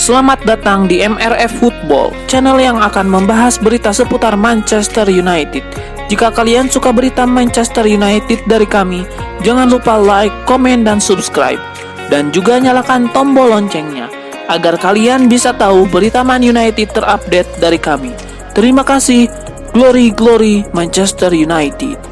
Selamat datang di MRF Football, channel yang akan membahas berita seputar Manchester United. Jika kalian suka berita Manchester United dari kami, jangan lupa like, komen, dan subscribe. Dan juga nyalakan tombol loncengnya, agar kalian bisa tahu berita Man United terupdate dari kami. Terima kasih, Glory Glory Manchester United.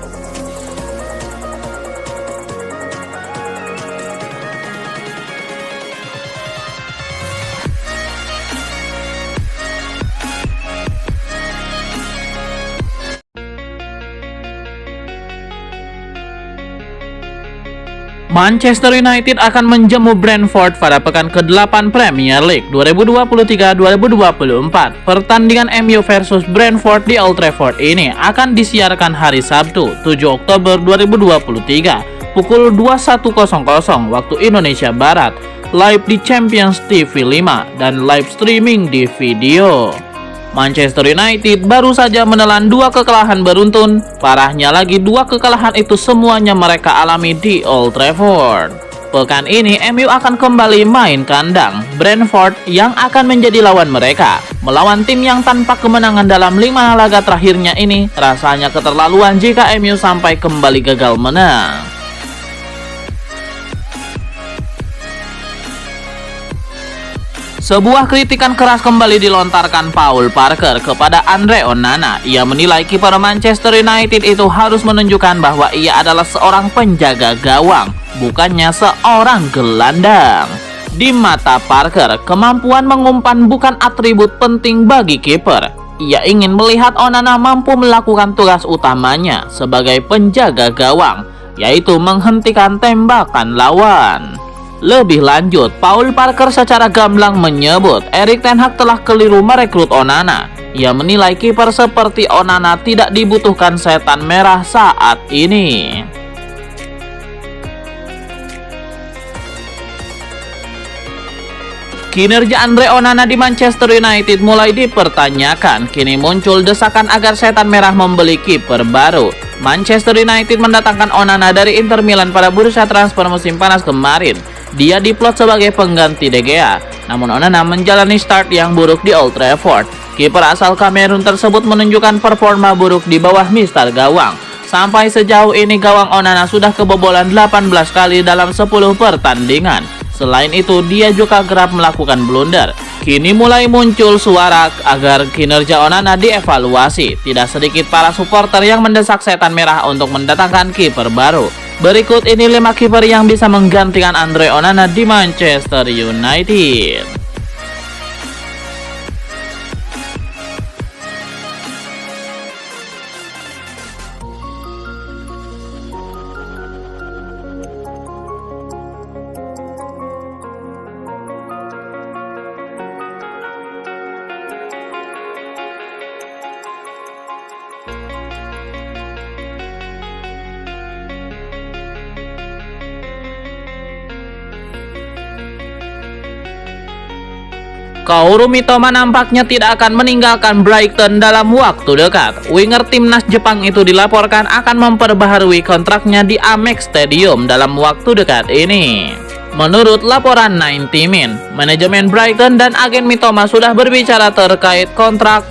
Manchester United akan menjamu Brentford pada pekan ke-8 Premier League 2023-2024. Pertandingan MU versus Brentford di Old Trafford ini akan disiarkan hari Sabtu, 7 Oktober 2023, pukul 21.00 waktu Indonesia Barat, live di Champions TV 5 dan live streaming di video. Manchester United baru saja menelan 2 kekalahan beruntun. Parahnya lagi, 2 kekalahan itu semuanya mereka alami di Old Trafford. Pekan ini MU akan kembali main kandang Brentford yang akan menjadi lawan mereka. Melawan tim yang tanpa kemenangan dalam 5 laga terakhirnya ini rasanya keterlaluan jika MU sampai kembali gagal menang. Sebuah kritikan keras kembali dilontarkan Paul Parker kepada Andre Onana. Ia menilai kiper Manchester United itu harus menunjukkan bahwa ia adalah seorang penjaga gawang, bukannya seorang gelandang. Di mata Parker, kemampuan mengumpan bukan atribut penting bagi kiper. Ia ingin melihat Onana mampu melakukan tugas utamanya sebagai penjaga gawang, yaitu menghentikan tembakan lawan. Lebih lanjut, Paul Parker secara gamblang menyebut Erik ten Hag telah keliru merekrut Onana. Ia menilai kiper seperti Onana tidak dibutuhkan setan merah saat ini. Kinerja Andre Onana di Manchester United mulai dipertanyakan. Kini muncul desakan agar setan merah membeli kiper baru. Manchester United mendatangkan Onana dari Inter Milan pada bursa transfer musim panas kemarin. Dia diplot sebagai pengganti De Gea, namun Onana menjalani start yang buruk di Old Trafford. Kiper asal Kamerun tersebut menunjukkan performa buruk di bawah mister gawang. Sampai sejauh ini gawang Onana sudah kebobolan 18 kali dalam 10 pertandingan. Selain itu, dia juga kerap melakukan blunder. Kini mulai muncul suara agar kinerja Onana dievaluasi. Tidak sedikit para supporter yang mendesak setan merah untuk mendatangkan kiper baru. Berikut ini 5 kiper yang bisa menggantikan Andre Onana di Manchester United. Kaoru Mitoma nampaknya tidak akan meninggalkan Brighton dalam waktu dekat. Winger timnas Jepang itu dilaporkan akan memperbaharui kontraknya di Amex Stadium dalam waktu dekat ini. Menurut laporan 90 Min, manajemen Brighton dan agen Mitoma sudah berbicara terkait kontrak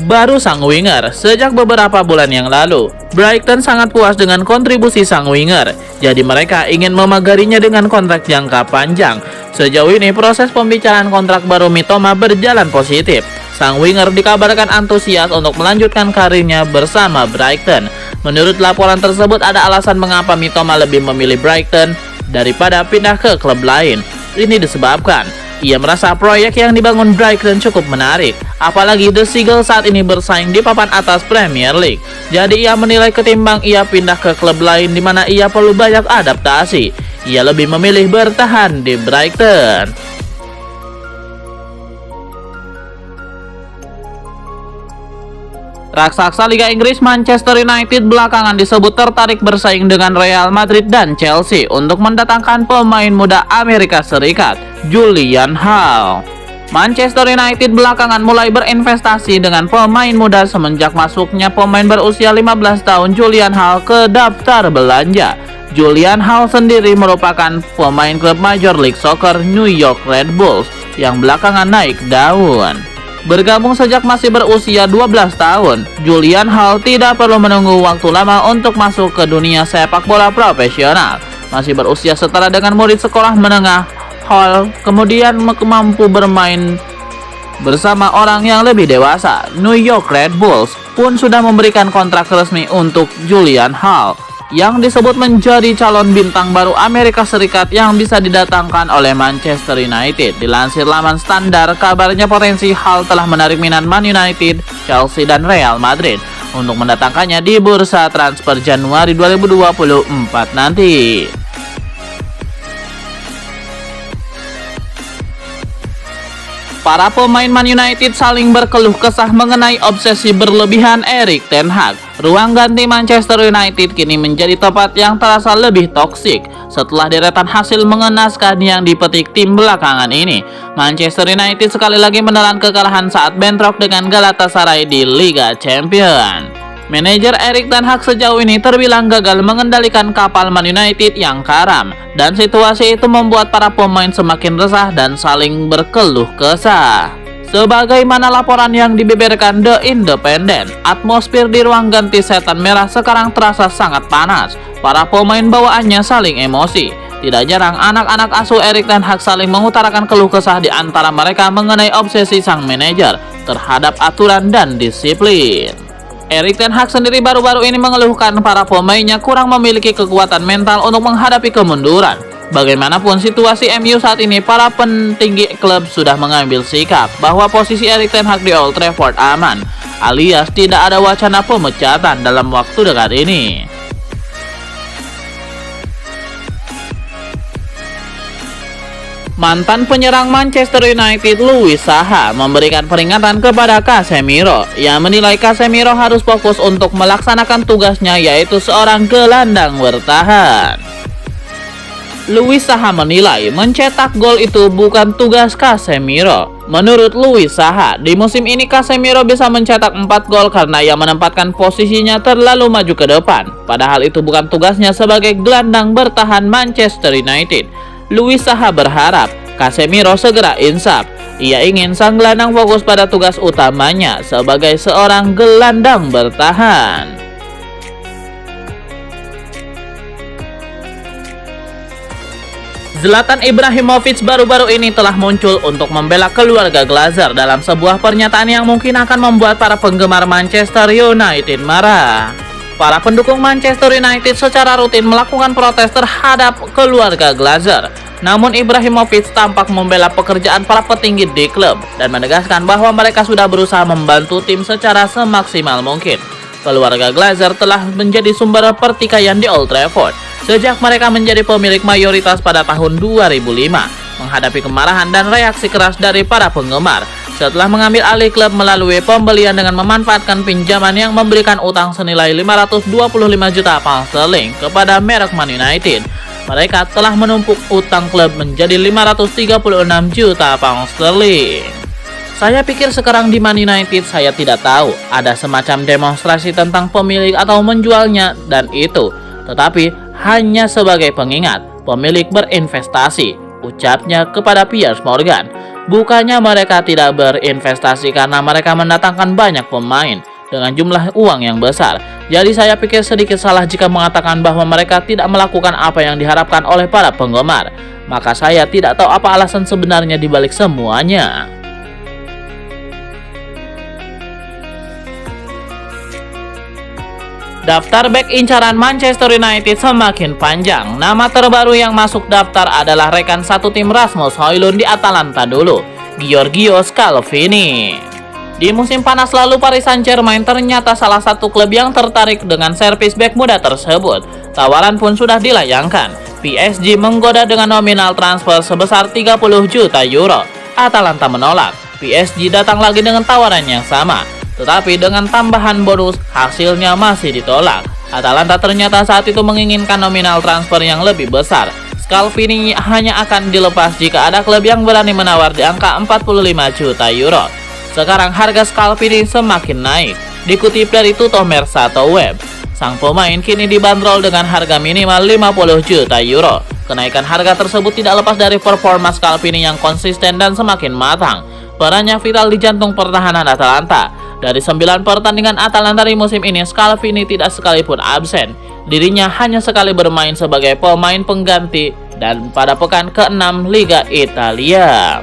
baru sang winger sejak beberapa bulan yang lalu. Brighton sangat puas dengan kontribusi sang winger, jadi mereka ingin memagarinya dengan kontrak jangka panjang. Sejauh ini proses pembicaraan kontrak baru Mitoma berjalan positif. Sang winger dikabarkan antusias untuk melanjutkan karirnya bersama Brighton. Menurut laporan tersebut, ada alasan mengapa Mitoma lebih memilih Brighton daripada pindah ke klub lain. Ini disebabkan ia merasa proyek yang dibangun Brighton cukup menarik, apalagi The Seagull saat ini bersaing di papan atas Premier League. Jadi ia menilai ketimbang ia pindah ke klub lain di mana ia perlu banyak adaptasi, ia lebih memilih bertahan di Brighton. Raksasa Liga Inggris Manchester United belakangan disebut tertarik bersaing dengan Real Madrid dan Chelsea untuk mendatangkan pemain muda Amerika Serikat, Julian Hall. Manchester United belakangan mulai berinvestasi dengan pemain muda semenjak masuknya pemain berusia 15 tahun Julian Hall ke daftar belanja. Julian Hall sendiri merupakan pemain klub Major League Soccer New York Red Bulls. yang belakangan naik daun. Bergabung sejak masih berusia 12 tahun, Julian Hall tidak perlu menunggu waktu lama untuk masuk ke dunia sepak bola profesional. Masih berusia setara dengan murid sekolah menengah, Hall kemudian mampu bermain bersama orang yang lebih dewasa. New York Red Bulls pun sudah memberikan kontrak resmi untuk Julian Hall, yang disebut menjadi calon bintang baru Amerika Serikat yang bisa didatangkan oleh Manchester United. Dilansir laman Standar, kabarnya potensi Hall telah menarik minat Man United, Chelsea, dan Real Madrid untuk mendatangkannya di bursa transfer Januari 2024 nanti. Para pemain Man United saling berkeluh kesah mengenai obsesi berlebihan Erik ten Hag. Ruang ganti Manchester United kini menjadi tempat yang terasa lebih toksik setelah deretan hasil mengenaskan yang dipetik tim belakangan ini. Manchester United sekali lagi menelan kekalahan saat bentrok dengan Galatasaray di Liga Champions. Manajer Erik ten Hag sejauh ini terbilang gagal mengendalikan kapal Man United yang karam, dan situasi itu membuat para pemain semakin resah dan saling berkeluh kesah. Sebagaimana laporan yang dibeberkan The Independent, atmosfer di ruang ganti setan merah sekarang terasa sangat panas. Para pemain bawaannya saling emosi. Tidak jarang anak-anak asuh Erik ten Hag saling mengutarakan keluh kesah di antara mereka mengenai obsesi sang manajer terhadap aturan dan disiplin. Erik ten Hag sendiri baru-baru ini mengeluhkan para pemainnya kurang memiliki kekuatan mental untuk menghadapi kemunduran. Bagaimanapun situasi MU saat ini, para petinggi klub sudah mengambil sikap bahwa posisi Erik ten Hag di Old Trafford aman, alias tidak ada wacana pemecatan dalam waktu dekat ini. Mantan penyerang Manchester United Louis Saha memberikan peringatan kepada Casemiro yang menilai Casemiro harus fokus untuk melaksanakan tugasnya, yaitu seorang gelandang bertahan. Louis Saha menilai mencetak gol itu bukan tugas Casemiro. Menurut Louis Saha, di musim ini Casemiro bisa mencetak 4 gol karena ia menempatkan posisinya terlalu maju ke depan. Padahal itu bukan tugasnya sebagai gelandang bertahan Manchester United. Louis Saha berharap Casemiro segera insaf. Ia ingin sang gelandang fokus pada tugas utamanya sebagai seorang gelandang bertahan. Zlatan Ibrahimovic baru-baru ini telah muncul untuk membela keluarga Glazer dalam sebuah pernyataan yang mungkin akan membuat para penggemar Manchester United marah. Para pendukung Manchester United secara rutin melakukan protes terhadap keluarga Glazer. Namun Ibrahimovic tampak membela pekerjaan para petinggi di klub dan menegaskan bahwa mereka sudah berusaha membantu tim secara semaksimal mungkin. Keluarga Glazer telah menjadi sumber pertikaian di Old Trafford sejak mereka menjadi pemilik mayoritas pada tahun 2005, menghadapi kemarahan dan reaksi keras dari para penggemar setelah mengambil alih klub melalui pembelian dengan memanfaatkan pinjaman yang memberikan utang senilai 525 juta pound sterling kepada merek Man United. Mereka telah menumpuk utang klub menjadi 536 juta pound sterling. Saya pikir sekarang di Man United saya tidak tahu ada semacam demonstrasi tentang pemilik atau menjualnya dan itu, tetapi hanya sebagai pengingat pemilik berinvestasi, ucapnya kepada Piers Morgan. Bukannya mereka tidak berinvestasi karena mereka mendatangkan banyak pemain dengan jumlah uang yang besar. Jadi saya pikir sedikit salah jika mengatakan bahwa mereka tidak melakukan apa yang diharapkan oleh para penggemar. Maka saya tidak tahu apa alasan sebenarnya di balik semuanya. Daftar bek incaran Manchester United semakin panjang. Nama terbaru yang masuk daftar adalah rekan satu tim Rasmus Højlund di Atalanta dulu, Giorgio Scalvini. Di musim panas lalu, Paris Saint-Germain ternyata salah satu klub yang tertarik dengan servis bek muda tersebut. Tawaran pun sudah dilayangkan. PSG menggoda dengan nominal transfer sebesar 30 juta euro. Atalanta menolak. PSG datang lagi dengan tawaran yang sama, tetapi dengan tambahan bonus, hasilnya masih ditolak. Atalanta ternyata saat itu menginginkan nominal transfer yang lebih besar. Scalvini hanya akan dilepas jika ada klub yang berani menawar di angka 45 juta euro. Sekarang harga Scalvini semakin naik. Dikutip dari Tutto Mercato Web, Sang pemain kini dibanderol dengan harga minimal 50 juta euro. Kenaikan harga tersebut tidak lepas dari performa Scalvini yang konsisten dan semakin matang. Perannya vital di jantung pertahanan Atalanta. Dari 9 pertandingan Atalanta di musim ini, Scalvini tidak sekalipun absen. Dirinya hanya sekali bermain sebagai pemain pengganti dan pada pekan ke-6 Liga Italia.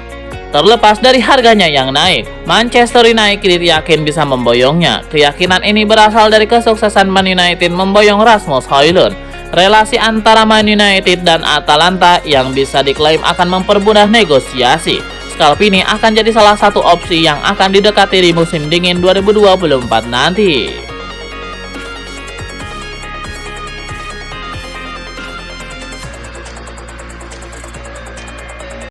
Terlepas dari harganya yang naik, Manchester United yakin bisa memboyongnya. Keyakinan ini berasal dari kesuksesan Man United memboyong Rasmus Højlund. Relasi antara Man United dan Atalanta yang bisa diklaim akan mempermudah negosiasi. Scalvini akan jadi salah satu opsi yang akan didekati di musim dingin 2024 nanti.